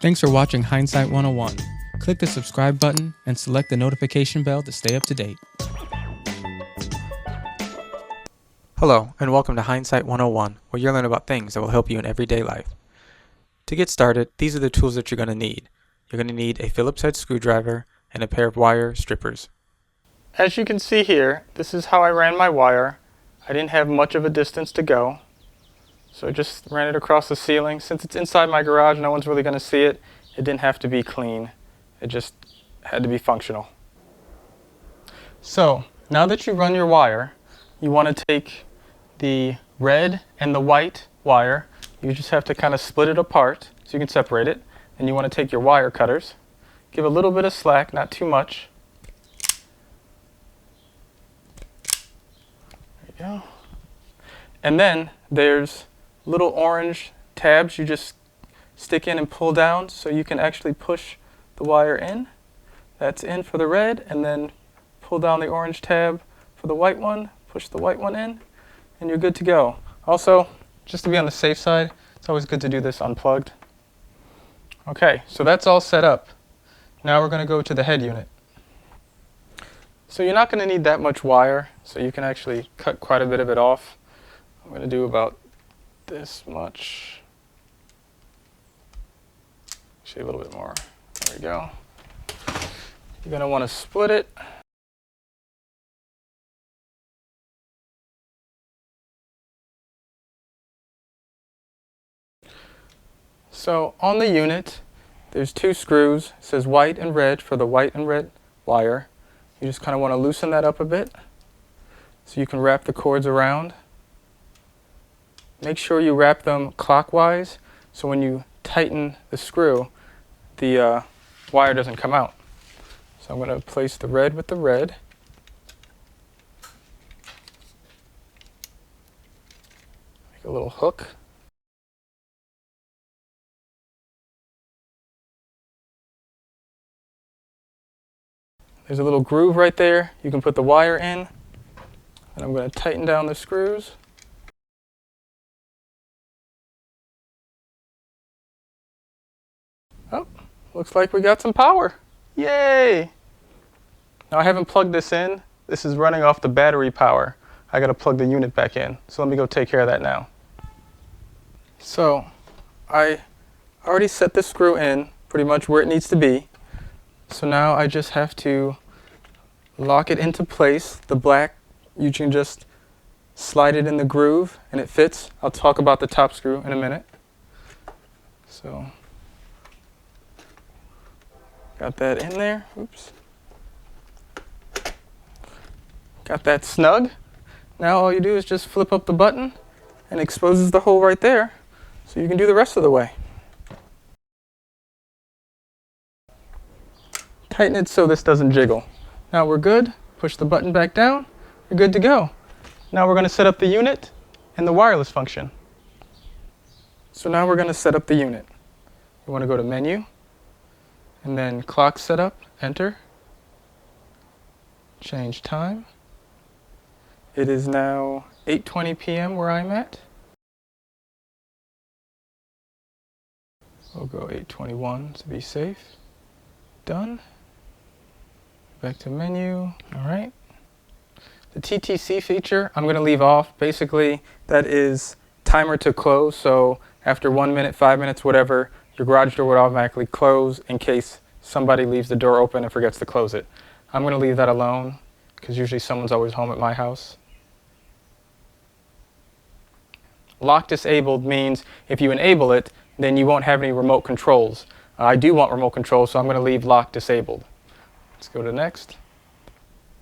Thanks for watching Hindsight 101. Click the subscribe button and select the notification bell to stay up to date. Hello, and welcome to Hindsight 101, where you'll learn about things that will help you in everyday life. To get started, these are the tools that you're going to need. You're going to need a Phillips head screwdriver and a pair of wire strippers. As you can see here, this is how I ran my wire. I didn't have much of a distance to go, so I just ran it across the ceiling. Since it's inside my garage, no one's really going to see it. It didn't have to be clean. It just had to be functional. So now that you run your wire, you want to take the red and the white wire. You just have to kind of split it apart so you can separate it. And you want to take your wire cutters, give a little bit of slack, not too much. There you go. And then there's little orange tabs you just stick in and pull down so you can actually push the wire in. That's in for the red, and then pull down the orange tab for the white one, push the white one in, and you're good to go. Also, just to be on the safe side, it's always good to do this unplugged. Okay, so that's all set up. Now we're going to go to the head unit. So you're not going to need that much wire, so you can actually cut quite a bit of it off. I'm going to do about this much. Actually, a little bit more. There we go. You're going to want to split it. So on the unit, there's two screws. It says white and red for the white and red wire. You just kind of want to loosen that up a bit so you can wrap the cords around. Make sure you wrap them clockwise so when you tighten the screw, the wire doesn't come out. So I'm going to place the red with the red. Make a little hook. There's a little groove right there. You can put the wire in. And I'm going to tighten down the screws. Oh, looks like we got some power. Yay! Now I haven't plugged this in. This is running off the battery power. I got to plug the unit back in. So let me go take care of that now. So I already set the screw in pretty much where it needs to be. So now I just have to lock it into place. The black, you can just slide it in the groove and it fits. I'll talk about the top screw in a minute. So got that in there. Oops. Got that snug. Now all you do is just flip up the button and it exposes the hole right there so you can do the rest of the way. Tighten it so this doesn't jiggle. Now we're good. Push the button back down. You're good to go. Now we're going to set up the unit and the wireless function. So now we're going to set up the unit. You want to go to Menu, and then Clock Setup, Enter. Change time. It is now 8:20 p.m. where I'm at. We'll go 8:21 to be safe. Done. Back to menu. All right. The TTC feature I'm going to leave off. Basically, that is timer to close. So after 1 minute, 5 minutes, whatever, your garage door would automatically close in case somebody leaves the door open and forgets to close it. I'm going to leave that alone because usually someone's always home at my house. Lock disabled means if you enable it, then you won't have any remote controls. I do want remote controls, so I'm going to leave lock disabled. Let's go to next.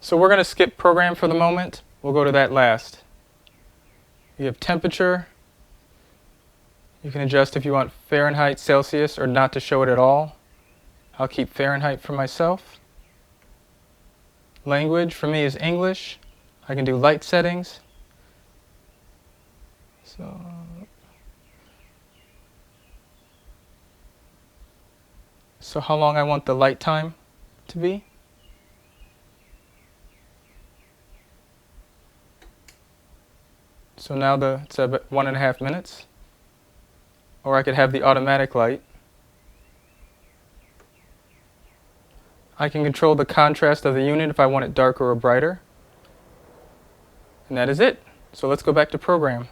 So we're going to skip program for the moment. We'll go to that last. You have temperature. You can adjust if you want Fahrenheit, Celsius, or not to show it at all. I'll keep Fahrenheit for myself. Language for me is English. I can do light settings. So how long I want the light time to be. So now it's about 1.5 minutes. Or I could have the automatic light. I can control the contrast of the unit if I want it darker or brighter. And that is it. So let's go back to program.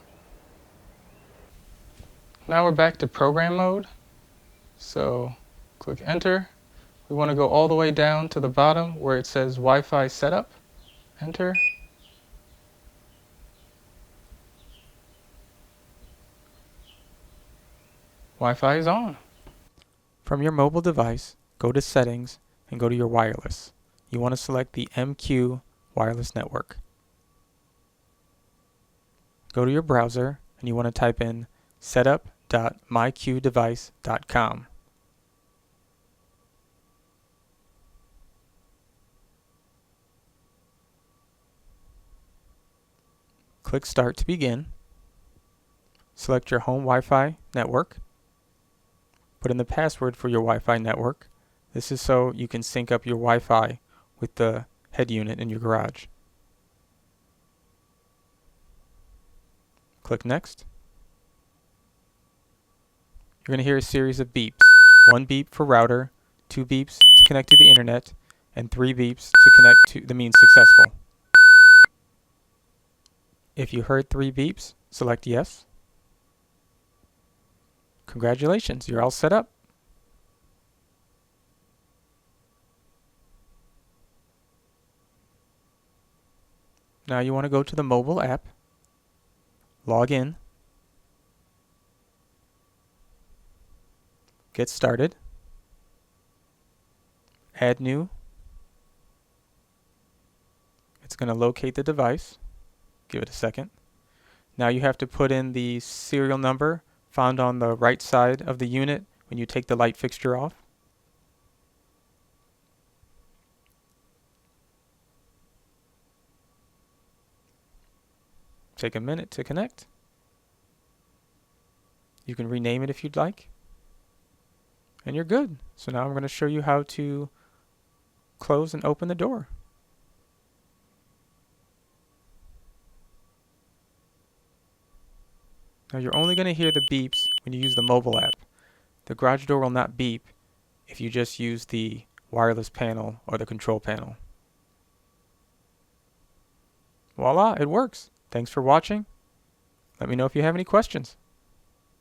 Now we're back to program mode. So click enter. We want to go all the way down to the bottom where it says Wi-Fi setup. Enter. Wi-Fi is on. From your mobile device, go to Settings and go to your wireless. You want to select the MQ wireless network. Go to your browser and you want to type in setup.myqdevice.com. Click Start to begin. Select your home Wi-Fi network. Put in the password for your Wi-Fi network. This is so you can sync up your Wi-Fi with the head unit in your garage. Click Next. You're going to hear a series of beeps. 1 beep for router, 2 beeps to connect to the internet, and 3 beeps to connect to the means successful. If you heard 3 beeps, select Yes. Congratulations, you're all set up. Now you want to go to the mobile app, log in, get started, add new. It's going to locate the device. Give it a second. Now you have to put in the serial number found on the right side of the unit when you take the light fixture off. Take a minute to connect. You can rename it if you'd like. And you're good. So now I'm going to show you how to close and open the door. Now you're only going to hear the beeps when you use the mobile app. The garage door will not beep if you just use the wireless panel or the control panel. Voila, it works. Thanks for watching. Let me know if you have any questions.